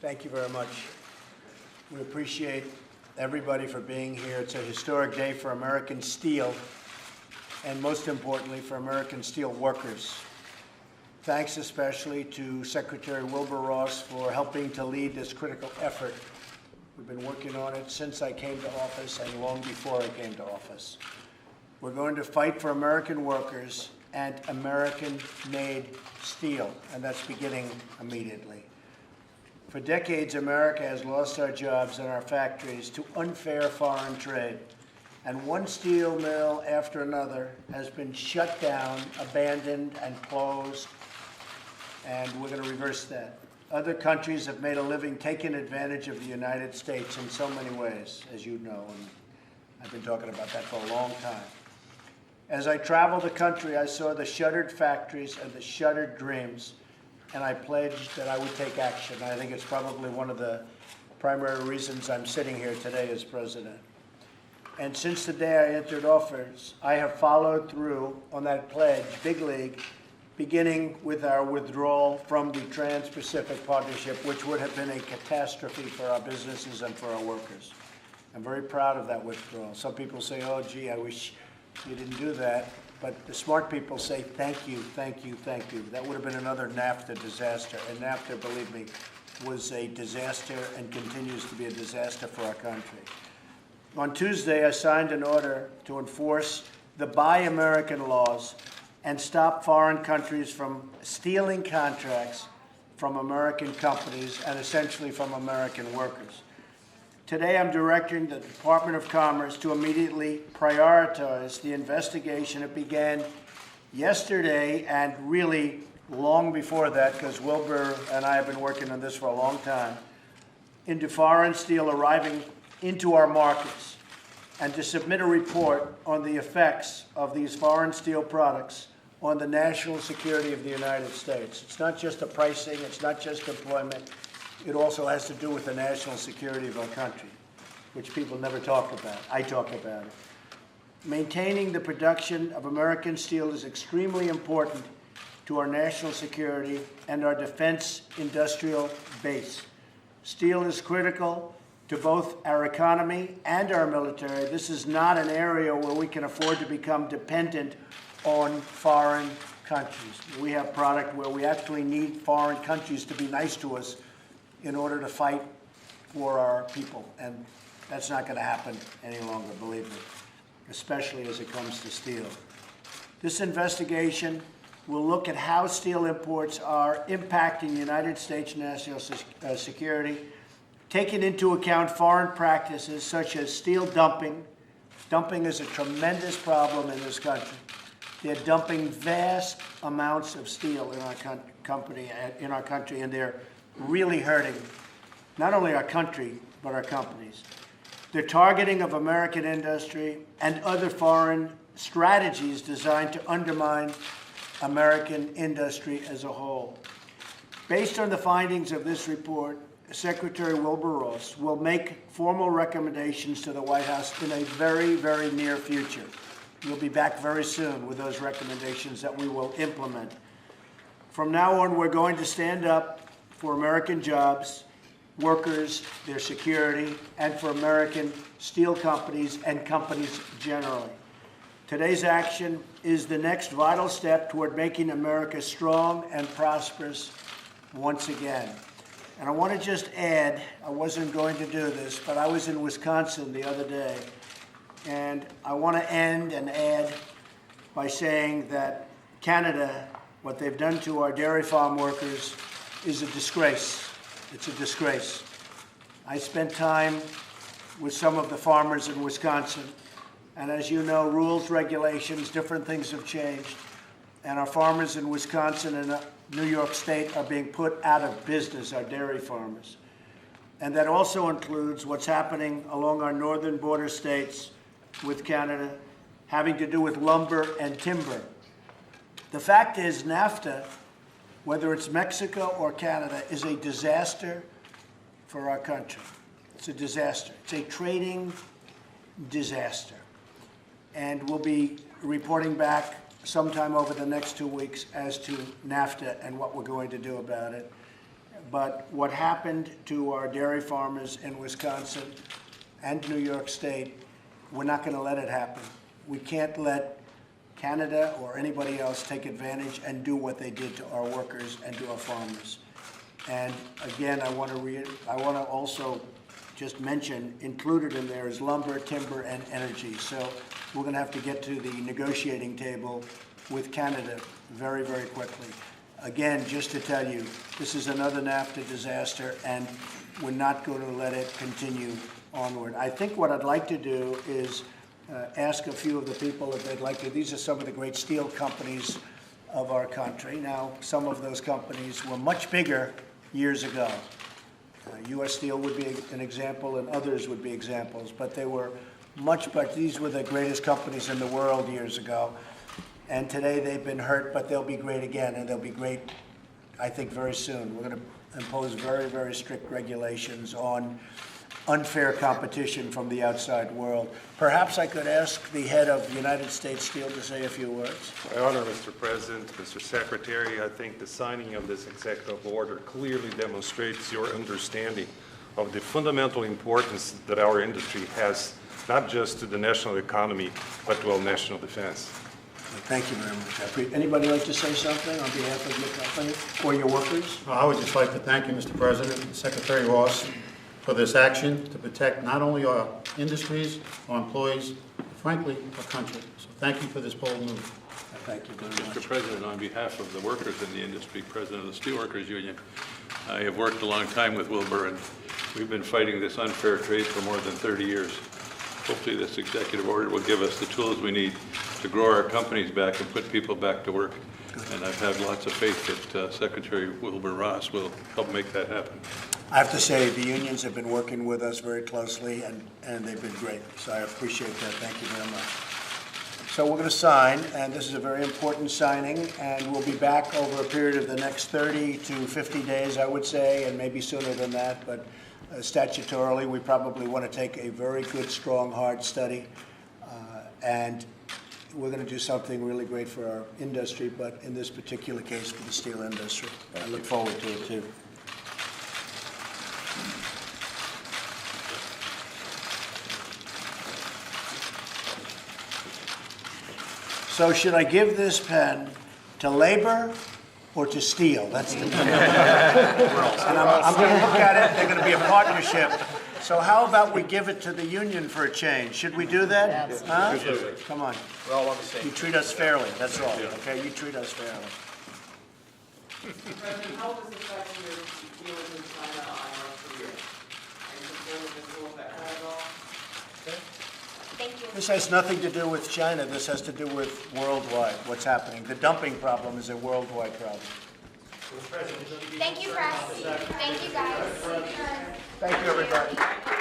Thank you very much. We appreciate everybody for being here. It's a historic day for American steel, and most importantly, for American steel workers. Thanks especially to Secretary Wilbur Ross for helping to lead this critical effort. We've been working on it since I came to office and long before I came to office. We're going to fight for American workers and American-made steel, and that's beginning immediately. For decades, America has lost our jobs and our factories to unfair foreign trade, and one steel mill after another has been shut down, abandoned, and closed, and we're going to reverse that. Other countries have made a living taking advantage of the United States in so many ways, as you know, and I've been talking about that for a long time. As I traveled the country, I saw the shuttered factories and the shuttered dreams, and I pledged that I would take action. I think it's probably one of the primary reasons I'm sitting here today as president. And since the day I entered office, I have followed through on that pledge, big league, beginning with our withdrawal from the Trans-Pacific Partnership, which would have been a catastrophe for our businesses and for our workers. I'm very proud of that withdrawal. Some people say, oh, gee, I wish you didn't do that. But the smart people say, thank you, thank you, thank you. That would have been another NAFTA disaster. And NAFTA, believe me, was a disaster and continues to be a disaster for our country. On Tuesday, I signed an order to enforce the Buy American laws and stop foreign countries from stealing contracts from American companies and essentially from American workers. Today, I'm directing the Department of Commerce to immediately prioritize the investigation. It began yesterday and really long before that, because Wilbur and I have been working on this for a long time, into foreign steel arriving into our markets, and to submit a report on the effects of these foreign steel products on the national security of the United States. It's not just the pricing, it's not just employment. It also has to do with the national security of our country, which people never talk about. I talk about it. Maintaining the production of American steel is extremely important to our national security and our defense industrial base. Steel is critical to both our economy and our military. This is not an area where we can afford to become dependent on foreign countries. We have product where we actually need foreign countries to be nice to us in order to fight for our people. And that's not going to happen any longer, believe me, especially as it comes to steel. This investigation will look at how steel imports are impacting the United States national security, taking into account foreign practices such as steel dumping. Dumping is a tremendous problem in this country. They're dumping vast amounts of steel in our country, and they're really hurting not only our country, but our companies. They're targeting of American industry and other foreign strategies designed to undermine American industry as a whole. Based on the findings of this report, Secretary Wilbur Ross will make formal recommendations to the White House in a very, very near future. We'll be back very soon with those recommendations that we will implement. From now on, we're going to stand up for American jobs, workers, their security, and for American steel companies and companies generally. Today's action is the next vital step toward making America strong and prosperous once again. And I want to just add, I wasn't going to do this, but I was in Wisconsin the other day, and I want to end and add by saying that Canada, what they've done to our dairy farm workers, is a disgrace. It's a disgrace. I spent time with some of the farmers in Wisconsin, and as you know, rules, regulations, different things have changed, and our farmers in Wisconsin and New York State are being put out of business, our dairy farmers. And that also includes what's happening along our northern border states with Canada, having to do with lumber and timber. The fact is, NAFTA, whether it's Mexico or Canada, is a disaster for our country. It's a disaster. It's a trading disaster. And we'll be reporting back sometime over the next 2 weeks as to NAFTA and what we're going to do about it. but what happened to our dairy farmers in Wisconsin and New York State, we're not going to let it happen. We can't let Canada or anybody else take advantage and do what they did to our workers and to our farmers. And again, I want to also just mention, included in there is lumber, timber, and energy. So we're going to have to get to the negotiating table with Canada very, very quickly. Again, just to tell you, this is another NAFTA disaster, and we're not going to let it continue onward. I think what I'd like to do is ask a few of the people if they'd like to. These are some of the great steel companies of our country. Now, some of those companies were much bigger years ago. U.S. Steel would be an example, and others would be examples, but they were but these were the greatest companies in the world years ago. And today they've been hurt, but they'll be great again, and they'll be great, I think, very soon. We're going to impose very, very strict regulations on unfair competition from the outside world. Perhaps I could ask the head of United States Steel to say a few words. My honor, Mr. President, Mr. Secretary, I think the signing of this executive order clearly demonstrates your understanding of the fundamental importance that our industry has, not just to the national economy, but to our national defense. Thank you very much. Anybody like to say something on behalf of your company or your workers? I would just like to thank you, Mr. President and Secretary Ross, for this action to protect not only our industries, our employees, but frankly, our country. So thank you for this bold move. Thank you very much. Mr. President, on behalf of the workers in the industry, President of the Steelworkers Union, I have worked a long time with Wilbur, and we've been fighting this unfair trade for more than 30 years. Hopefully this executive order will give us the tools we need to grow our companies back and put people back to work. And I've had lots of faith that Secretary Wilbur Ross will help make that happen. I have to say, the unions have been working with us very closely, and they've been great. So I appreciate that. Thank you very much. So we're going to sign, and this is a very important signing, and we'll be back over a period of the next 30 to 50 days, I would say, and maybe sooner than that. But statutorily, we probably want to take a very good, strong, hard study, and we're going to do something really great for our industry, but in this particular case, for the steel industry. I look forward to it, too. So should I give this pen to labor or to steel? That's the pen. And I'm going to look at it. They're going to be a partnership. So how about we give it to the union for a change? Should we do that? Absolutely. Huh? Come on. We're all on the same. You treat us fairly. That's all. Okay? You treat us fairly. President, how does this affect your dealings with China on North Korea? Are you concerned with this will affect that at all? Thank you. This has nothing to do with China. This has to do with worldwide, what's happening. The dumping problem is a worldwide problem. Thank you, press. Thank you, guys. Thank you, everybody.